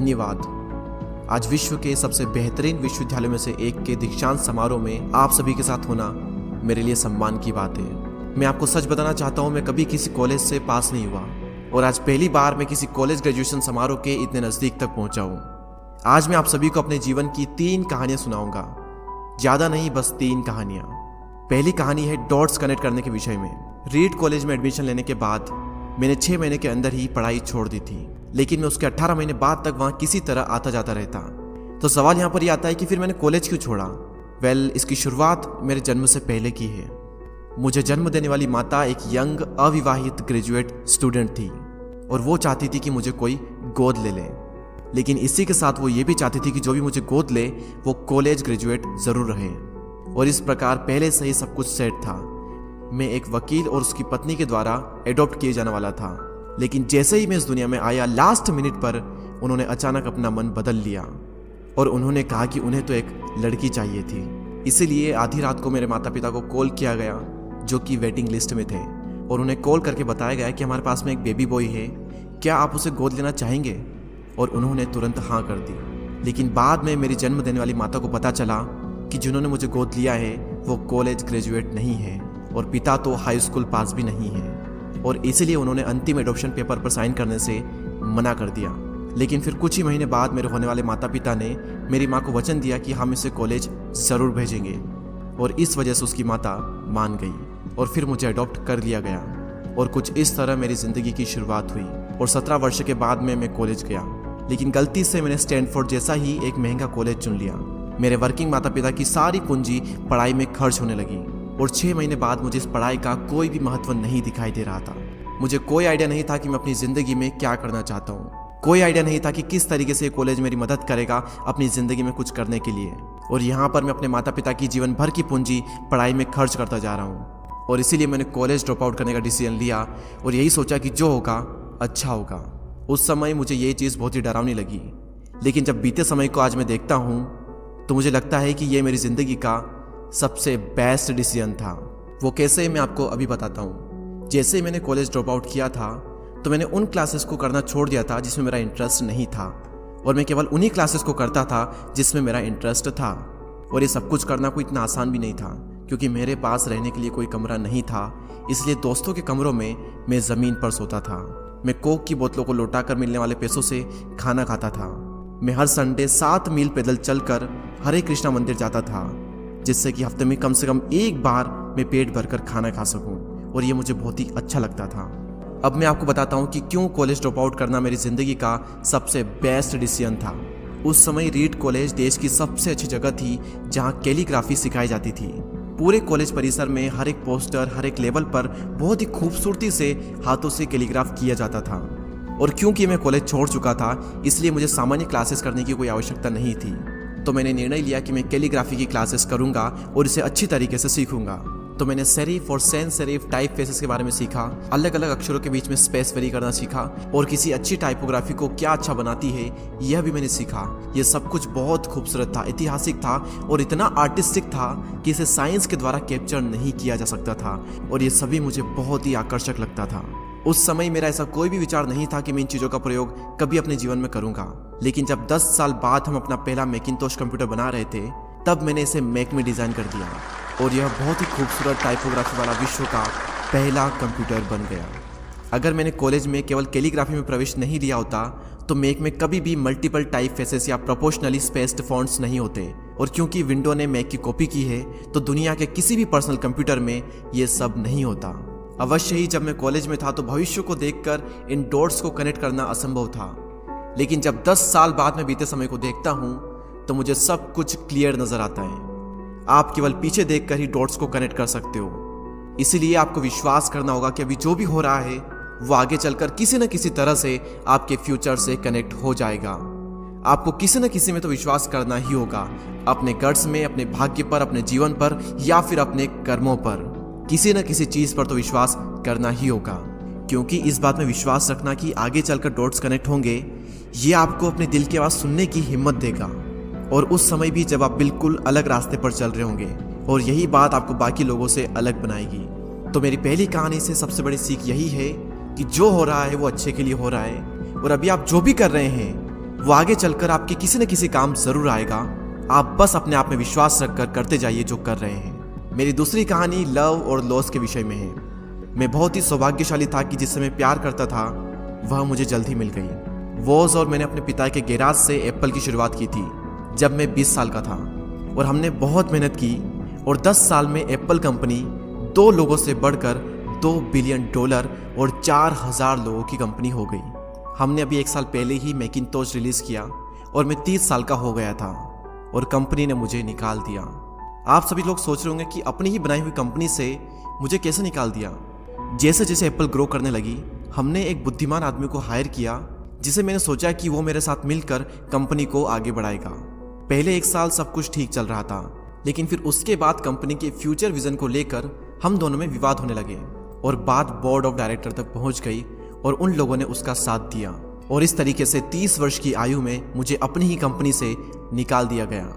धन्यवाद। आज विश्व के सबसे बेहतरीन विश्वविद्यालयों में से एक के दीक्षांत समारोह में आप सभी के साथ होना मेरे लिए सम्मान की बात है। मैं आपको सच बताना चाहता हूँ, मैं कभी किसी कॉलेज से पास नहीं हुआ और आज पहली बार मैं किसी कॉलेज ग्रेजुएशन समारोह के इतने नज़दीक तक पहुँचा हूँ। आज मैं आप सभी को अपने जीवन की 3 कहानियाँ सुनाऊंगा, ज़्यादा नहीं, बस 3 कहानियाँ। पहली कहानी है डॉट्स कनेक्ट करने के विषय में। रीड कॉलेज में एडमिशन लेने के बाद मैंने 6 महीने के अंदर ही पढ़ाई छोड़ दी थी, लेकिन मैं उसके 18 महीने बाद तक वहाँ किसी तरह आता जाता रहता। तो सवाल यहाँ पर यह आता है कि फिर मैंने कॉलेज क्यों छोड़ा। इसकी शुरुआत मेरे जन्म से पहले की है। मुझे जन्म देने वाली माता एक यंग अविवाहित ग्रेजुएट स्टूडेंट थी और वो चाहती थी कि मुझे कोई गोद ले ले, लेकिन इसी के साथ वो ये भी चाहती थी कि जो भी मुझे गोद ले वो कॉलेज ग्रेजुएट ज़रूर रहे। और इस प्रकार पहले से ही सब कुछ सेट था। मैं एक वकील और उसकी पत्नी के द्वारा एडॉप्ट किए जाने वाला था, लेकिन जैसे ही मैं इस दुनिया में आया, लास्ट मिनट पर उन्होंने अचानक अपना मन बदल लिया और उन्होंने कहा कि उन्हें तो एक लड़की चाहिए थी। इसीलिए आधी रात को मेरे माता पिता को कॉल किया गया, जो कि वेटिंग लिस्ट में थे, और उन्हें कॉल करके बताया गया कि हमारे पास में एक बेबी बॉय है, क्या आप उसे गोद लेना चाहेंगे। और उन्होंने तुरंत हाँ कर दी। लेकिन बाद में मेरी जन्म देने वाली माता को पता चला कि जिन्होंने मुझे गोद लिया है वो कॉलेज ग्रेजुएट नहीं है और पिता तो हाई स्कूल पास भी नहीं है, और इसीलिए उन्होंने अंतिम एडॉप्शन पेपर पर साइन करने से मना कर दिया। लेकिन फिर कुछ ही महीने बाद मेरे होने वाले माता पिता ने मेरी माँ को वचन दिया कि हम इसे कॉलेज ज़रूर भेजेंगे, और इस वजह से उसकी माता मान गई और फिर मुझे अडॉप्ट कर लिया गया। और कुछ इस तरह मेरी ज़िंदगी की शुरुआत हुई। और 17 वर्ष के बाद में मैं कॉलेज गया, लेकिन गलती से मैंने स्टैनफोर्ड जैसा ही एक महंगा कॉलेज चुन लिया। मेरे वर्किंग माता पिता की सारी पूंजी पढ़ाई में खर्च होने लगी और 6 महीने बाद मुझे इस पढ़ाई का कोई भी महत्व नहीं दिखाई दे रहा था। मुझे कोई आइडिया नहीं था कि मैं अपनी ज़िंदगी में क्या करना चाहता हूँ। कोई आइडिया नहीं था कि किस तरीके से कॉलेज मेरी मदद करेगा अपनी ज़िंदगी में कुछ करने के लिए। और यहाँ पर मैं अपने माता पिता की जीवन भर की पूंजी पढ़ाई में खर्च करता जा रहा हूँ। और इसीलिए मैंने कॉलेज ड्रॉप आउट करने का डिसीजन लिया और यही सोचा कि जो होगा अच्छा होगा। उस समय मुझे ये चीज़ बहुत ही डरावनी लगी, लेकिन जब बीते समय को आज मैं देखता हूँ तो मुझे लगता है कि ये मेरी ज़िंदगी का सबसे बेस्ट डिसीजन था। वो कैसे, मैं आपको अभी बताता हूँ। जैसे ही मैंने कॉलेज ड्रॉप आउट किया था तो मैंने उन क्लासेस को करना छोड़ दिया था जिसमें मेरा इंटरेस्ट नहीं था, और मैं केवल उन्हीं क्लासेस को करता था जिसमें मेरा इंटरेस्ट था। और ये सब कुछ करना कोई इतना आसान भी नहीं था, क्योंकि मेरे पास रहने के लिए कोई कमरा नहीं था। इसलिए दोस्तों के कमरों में मैं ज़मीन पर सोता था। मैं कोक की बोतलों को लौटा कर मिलने वाले पैसों से खाना खाता था। मैं हर संडे 7 मील पैदल चलकर हरे कृष्णा मंदिर जाता था, जिससे कि हफ्ते में कम से कम एक बार मैं पेट भरकर खाना खा सकूं, और ये मुझे बहुत ही अच्छा लगता था। अब मैं आपको बताता हूँ कि क्यों कॉलेज ड्रॉप आउट करना मेरी ज़िंदगी का सबसे बेस्ट डिसीजन था। उस समय रीड कॉलेज देश की सबसे अच्छी जगह थी जहाँ कैलीग्राफी सिखाई जाती थी। पूरे कॉलेज परिसर में हर एक पोस्टर, हर एक लेवल पर बहुत ही खूबसूरती से हाथों से कैलीग्राफ किया जाता था। और क्योंकि मैं कॉलेज छोड़ चुका था, इसलिए मुझे सामान्य क्लासेस करने की कोई आवश्यकता नहीं थी। तो मैंने निर्णय लिया कि मैं कैलीग्राफी की क्लासेस करूंगा और इसे अच्छी तरीके से सीखूंगा। तो मैंने सेरिफ और सैन सेरिफ टाइप फेसेस के बारे में सीखा, अलग अलग अक्षरों के बीच में स्पेस वेरी करना सीखा, और किसी अच्छी टाइपोग्राफी को क्या अच्छा बनाती है यह भी मैंने सीखा। यह सब कुछ बहुत खूबसूरत था, ऐतिहासिक था और इतना आर्टिस्टिक था कि इसे साइंस के द्वारा कैप्चर नहीं किया जा सकता था, और ये सभी मुझे बहुत ही आकर्षक लगता था। उस समय मेरा ऐसा कोई भी विचार नहीं था कि मैं इन चीज़ों का प्रयोग कभी अपने जीवन में करूंगा। लेकिन जब 10 साल बाद हम अपना पहला मैकिंटोश कंप्यूटर बना रहे थे, तब मैंने इसे मैक में डिज़ाइन कर दिया, और यह बहुत ही खूबसूरत टाइपोग्राफी वाला विश्व का पहला कंप्यूटर बन गया। अगर मैंने कॉलेज में केवल कैलीग्राफी में प्रवेश नहीं लिया होता तो मैक में कभी भी मल्टीपल टाइप फेसेस या प्रोपोर्शनली स्पेस्ड फॉन्ट्स नहीं होते। और क्योंकि विंडो ने मैक की कॉपी की है, तो दुनिया के किसी भी पर्सनल कंप्यूटर में ये सब नहीं होता। अवश्य ही जब मैं कॉलेज में था तो भविष्य को देखकर इन डॉट्स को कनेक्ट करना असंभव था, लेकिन जब 10 साल बाद में बीते समय को देखता हूँ तो मुझे सब कुछ क्लियर नजर आता है। आप केवल पीछे देखकर ही डॉट्स को कनेक्ट कर सकते हो। इसीलिए आपको विश्वास करना होगा कि अभी जो भी हो रहा है वो आगे चलकर किसी न किसी तरह से आपके फ्यूचर से कनेक्ट हो जाएगा। आपको किसी न किसी में तो विश्वास करना ही होगा, अपने गट्स में, अपने भाग्य पर, अपने जीवन पर, या फिर अपने कर्मों पर। किसी न किसी चीज पर तो विश्वास करना ही होगा, क्योंकि इस बात में विश्वास रखना कि आगे चलकर डॉट्स कनेक्ट होंगे, ये आपको अपने दिल की आवाज़ सुनने की हिम्मत देगा। और उस समय भी जब आप बिल्कुल अलग रास्ते पर चल रहे होंगे, और यही बात आपको बाकी लोगों से अलग बनाएगी। तो मेरी पहली कहानी से सबसे बड़ी सीख यही है कि जो हो रहा है वो अच्छे के लिए हो रहा है, और अभी आप जो भी कर रहे हैं वो आगे चलकर आपके किसी न किसी काम जरूर आएगा। आप बस अपने आप में विश्वास रखकर करते जाइए जो कर रहे हैं। मेरी दूसरी कहानी लव और लॉस के विषय में है। मैं बहुत ही सौभाग्यशाली था कि जिससे मैं प्यार करता था वह मुझे जल्द ही मिल गई। वॉज और मैंने अपने पिता के गैराज से एप्पल की शुरुआत की थी जब मैं 20 साल का था, और हमने बहुत मेहनत की और 10 साल में एप्पल कंपनी 2 लोगों से बढ़कर $2 बिलियन और 4000 लोगों की कंपनी हो गई। हमने अभी 1 साल पहले ही मैकिंटोश रिलीज किया और मैं 30 साल का हो गया था और कंपनी ने मुझे निकाल दिया। आप सभी लोग सोच रहे होंगे कि अपनी ही बनाई हुई कंपनी से मुझे कैसे निकाल दिया। जैसे जैसे एप्पल ग्रो करने लगी, हमने एक बुद्धिमान आदमी को हायर किया जिसे मैंने सोचा कि वो मेरे साथ मिलकर कंपनी को आगे बढ़ाएगा। पहले 1 साल सब कुछ ठीक चल रहा था, लेकिन फिर उसके बाद कंपनी के फ्यूचर विजन को लेकर हम दोनों में विवाद होने लगे और बात बोर्ड ऑफ डायरेक्टर तक पहुंच गई और उन लोगों ने उसका साथ दिया और इस तरीके से 30 वर्ष की आयु में मुझे अपनी ही कंपनी से निकाल दिया गया।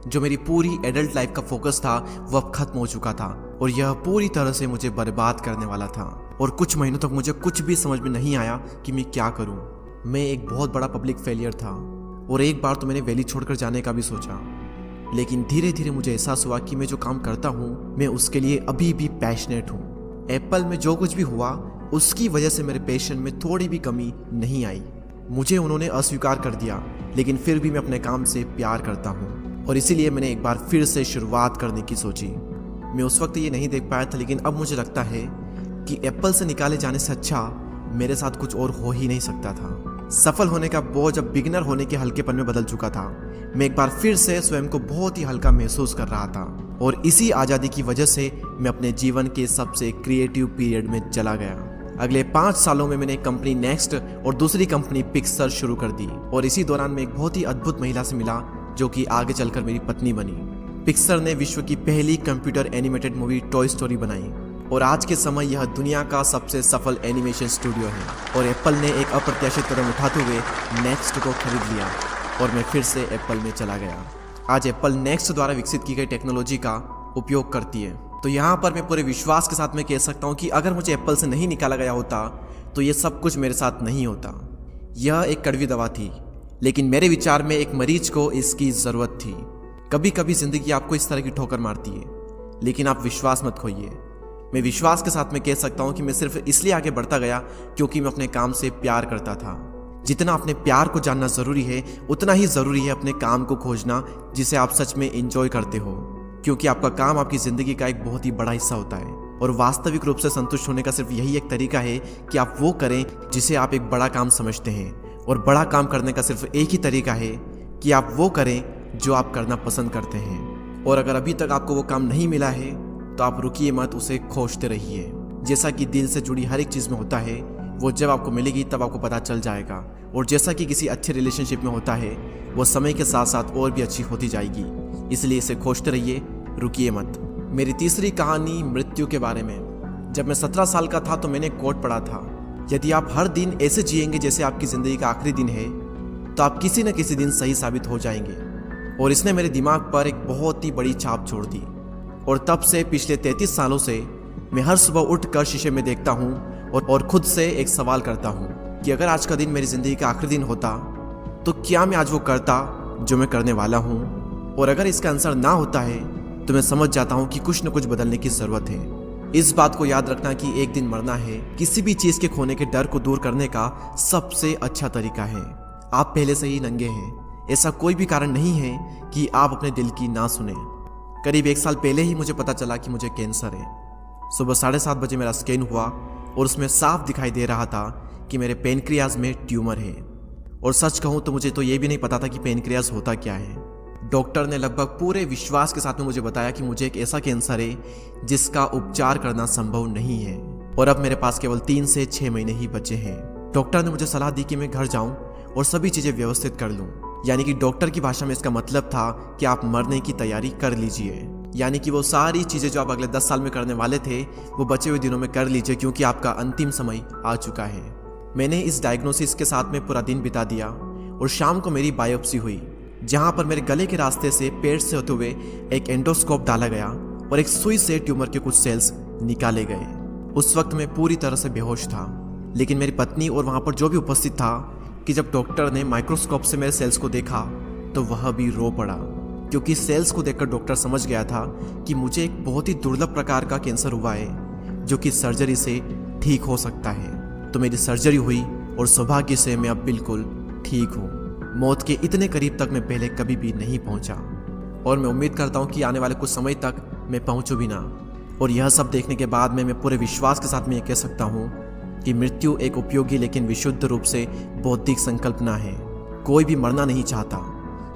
जो मेरी पूरी एडल्ट लाइफ का फोकस था वो अब खत्म हो चुका था और यह पूरी तरह से मुझे बर्बाद करने वाला था और कुछ महीनों तक मुझे कुछ भी समझ में नहीं आया कि मैं क्या करूं। मैं एक बहुत बड़ा पब्लिक फेलियर था और एक बार तो मैंने वैली छोड़कर जाने का भी सोचा, लेकिन धीरे धीरे मुझे एहसास हुआ कि मैं जो काम करता हूँ मैं उसके लिए अभी भी पैशनेट हूँ। एप्पल में जो कुछ भी हुआ उसकी वजह से मेरे पैशन में थोड़ी भी कमी नहीं आई। मुझे उन्होंने अस्वीकार कर दिया, लेकिन फिर भी मैं अपने काम से प्यार करता हूँ और इसीलिए मैंने एक बार फिर से शुरुआत करने की सोची। मैं उस वक्त ये नहीं देख पाया था, लेकिन अब मुझे लगता है कि एप्पल से निकाले जाने से अच्छा मेरे साथ कुछ और हो ही नहीं सकता था। सफल होने का बोझ अब बिगिनर होने के हल्केपन में बदल चुका था। मैं एक बार फिर से स्वयं को बहुत ही हल्का महसूस कर रहा था और इसी आज़ादी की वजह से मैं अपने जीवन के सबसे क्रिएटिव पीरियड में चला गया। अगले 5 सालों में मैंने एक कंपनी नेक्स्ट और दूसरी कंपनी पिक्सर शुरू कर दी और इसी दौरान मैं एक बहुत ही अद्भुत महिला से मिला जो कि आगे चलकर मेरी पत्नी बनी। पिक्सर ने विश्व की पहली computer animated movie toy story बनाई और आज के समय यह दुनिया का सबसे सफल एनिमेशन स्टूडियो है और एप्पल ने एक अप्रत्याशित कदम उठाते हुए नेक्स्ट को खरीद लिया और मैं फिर से एप्पल में चला गया। आज एप्पल नेक्स्ट द्वारा विकसित की गई टेक्नोलॉजी का उपयोग करती है। तो यहाँ पर मैं पूरे विश्वास के साथ में कह सकता हूँ कि अगर मुझे एप्पल से नहीं निकाला गया होता तो ये सब कुछ मेरे साथ नहीं होता। यह एक कड़वी दवा थी, लेकिन मेरे विचार में एक मरीज को इसकी ज़रूरत थी। कभी कभी ज़िंदगी आपको इस तरह की ठोकर मारती है, लेकिन आप विश्वास मत खोइए। मैं विश्वास के साथ में कह सकता हूँ कि मैं सिर्फ इसलिए आगे बढ़ता गया क्योंकि मैं अपने काम से प्यार करता था। जितना अपने प्यार को जानना ज़रूरी है, उतना ही ज़रूरी है अपने काम को खोजना जिसे आप सच में एंजॉय करते हो, क्योंकि आपका काम आपकी ज़िंदगी का एक बहुत ही बड़ा हिस्सा होता है और वास्तविक रूप से संतुष्ट होने का सिर्फ यही एक तरीका है कि आप वो करें जिसे आप एक बड़ा काम समझते हैं, और बड़ा काम करने का सिर्फ एक ही तरीका है कि आप वो करें जो आप करना पसंद करते हैं। और अगर अभी तक आपको वो काम नहीं मिला है तो आप रुकिए मत, उसे खोजते रहिए। जैसा कि दिल से जुड़ी हर एक चीज़ में होता है, वो जब आपको मिलेगी तब आपको पता चल जाएगा, और जैसा कि किसी अच्छे रिलेशनशिप में होता है वो समय के साथ साथ और भी अच्छी होती जाएगी। इसलिए इसे खोजते रहिए, रुकिए मत। मेरी तीसरी कहानी मृत्यु के बारे में। जब मैं 17 साल का था तो मैंने कोट पढ़ा था, यदि आप हर दिन ऐसे जिएंगे जैसे आपकी ज़िंदगी का आखिरी दिन है तो आप किसी न किसी दिन सही साबित हो जाएंगे। और इसने मेरे दिमाग पर एक बहुत ही बड़ी छाप छोड़ दी और तब से पिछले 33 सालों से मैं हर सुबह उठकर शीशे में देखता हूँ और खुद से एक सवाल करता हूँ कि अगर आज का दिन मेरी ज़िंदगी का आखिरी दिन होता तो क्या मैं आज वो करता जो मैं करने वाला हूँ। और अगर इसका आंसर ना होता है तो मैं समझ जाता हूँ कि कुछ न कुछ बदलने की ज़रूरत है। इस बात को याद रखना कि एक दिन मरना है किसी भी चीज़ के खोने के डर को दूर करने का सबसे अच्छा तरीका है। आप पहले से ही नंगे हैं, ऐसा कोई भी कारण नहीं है कि आप अपने दिल की ना सुने। करीब 1 साल पहले ही मुझे पता चला कि मुझे कैंसर है। सुबह 7:30 बजे मेरा स्कैन हुआ और उसमें साफ दिखाई दे रहा था कि मेरे पेनक्रियाज में ट्यूमर है। और सच कहूँ तो मुझे तो ये भी नहीं पता था कि पेनक्रियाज होता क्या है। डॉक्टर ने लगभग पूरे विश्वास के साथ में मुझे बताया कि मुझे एक ऐसा कैंसर है जिसका उपचार करना संभव नहीं है और अब मेरे पास केवल 3 से 6 महीने ही बचे हैं। डॉक्टर ने मुझे सलाह दी कि मैं घर जाऊं और सभी चीज़ें व्यवस्थित कर लूं। यानी कि डॉक्टर की भाषा में इसका मतलब था कि आप मरने की तैयारी कर लीजिए, यानी कि वो सारी चीज़ें जो आप अगले 10 साल में करने वाले थे वो बचे हुए दिनों में कर लीजिए, क्योंकि आपका अंतिम समय आ चुका है। मैंने इस डायग्नोसिस के साथ में पूरा दिन बिता दिया और शाम को मेरी बायोप्सी हुई, जहां पर मेरे गले के रास्ते से पेट से होते हुए एक एंडोस्कोप डाला गया और एक सुई से ट्यूमर के कुछ सेल्स निकाले गए। उस वक्त मैं पूरी तरह से बेहोश था, लेकिन मेरी पत्नी और वहां पर जो भी उपस्थित था कि जब डॉक्टर ने माइक्रोस्कोप से मेरे सेल्स को देखा तो वह भी रो पड़ा, क्योंकि सेल्स को देखकर डॉक्टर समझ गया था कि मुझे एक बहुत ही दुर्लभ प्रकार का कैंसर हुआ है जो कि सर्जरी से ठीक हो सकता है। तो मेरी सर्जरी हुई और सौभाग्य से मैं अब बिल्कुल ठीक हूँ। मौत के इतने करीब तक मैं पहले कभी भी नहीं पहुँचा और मैं उम्मीद करता हूँ कि आने वाले कुछ समय तक मैं पहुँचूँ भी ना। और यह सब देखने के बाद मैं पूरे विश्वास के साथ में ये कह सकता हूँ कि मृत्यु एक उपयोगी लेकिन विशुद्ध रूप से बौद्धिक संकल्पना है। कोई भी मरना नहीं चाहता,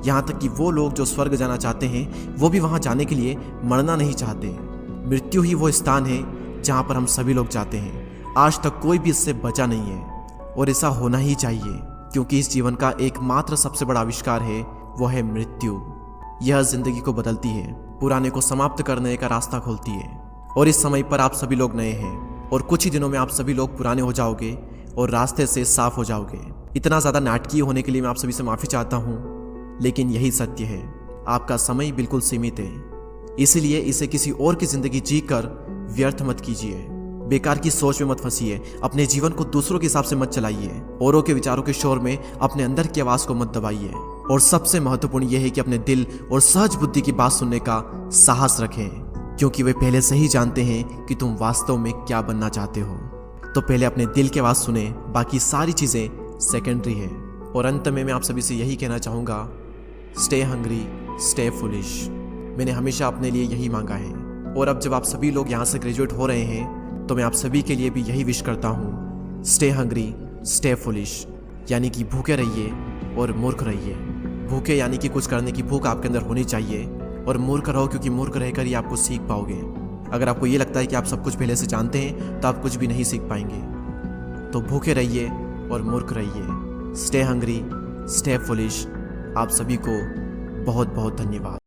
यहाँ तक कि वो लोग जो स्वर्ग जाना चाहते हैं वो भी वहाँ जाने के लिए मरना नहीं चाहते। मृत्यु ही वो स्थान है जहाँ पर हम सभी लोग जाते हैं। आज तक कोई भी इससे बचा नहीं है और ऐसा होना ही चाहिए, क्योंकि इस जीवन का एकमात्र सबसे बड़ा आविष्कार है वो है मृत्यु। यह जिंदगी को बदलती है, पुराने को समाप्त करने का रास्ता खोलती है। और इस समय पर आप सभी लोग नए हैं और कुछ ही दिनों में आप सभी लोग पुराने हो जाओगे और रास्ते से साफ हो जाओगे। इतना ज़्यादा नाटकीय होने के लिए मैं आप सभी से माफ़ी चाहता हूँ, लेकिन यही सत्य है। आपका समय बिल्कुल सीमित है, इसीलिए इसे किसी और की ज़िंदगी जीकर व्यर्थ मत कीजिए। बेकार की सोच में मत फंसिए, अपने जीवन को दूसरों के हिसाब से मत चलाइए, औरों के विचारों के शोर में अपने अंदर की आवाज़ को मत दबाइए। और सबसे महत्वपूर्ण यह है कि अपने दिल और सहज बुद्धि की बात सुनने का साहस रखें, क्योंकि वे पहले से ही जानते हैं कि तुम वास्तव में क्या बनना चाहते हो। तो पहले अपने दिल की आवाज़ सुने, बाकी सारी चीज़ें सेकेंडरी है। और अंत में मैं आप सभी से यही कहना चाहूँगा, स्टे हंग्री, स्टे फुलिश। मैंने हमेशा अपने लिए यही मांगा है। और अब जब आप सभी लोग यहाँ से ग्रेजुएट हो रहे हैं तो मैं आप सभी के लिए भी यही विश करता हूँ, स्टे हंग्री, स्टे फुलिश। यानी कि भूखे रहिए और मूर्ख रहिए। भूखे यानी कि कुछ करने की भूख आपके अंदर होनी चाहिए, और मूर्ख रहो क्योंकि मूर्ख रहकर ही आप कुछ सीख पाओगे। अगर आपको ये लगता है कि आप सब कुछ पहले से जानते हैं तो आप कुछ भी नहीं सीख पाएंगे। तो भूखे रहिए और मूर्ख रहिए। Stay hungry, stay foolish. आप सभी को बहुत बहुत धन्यवाद।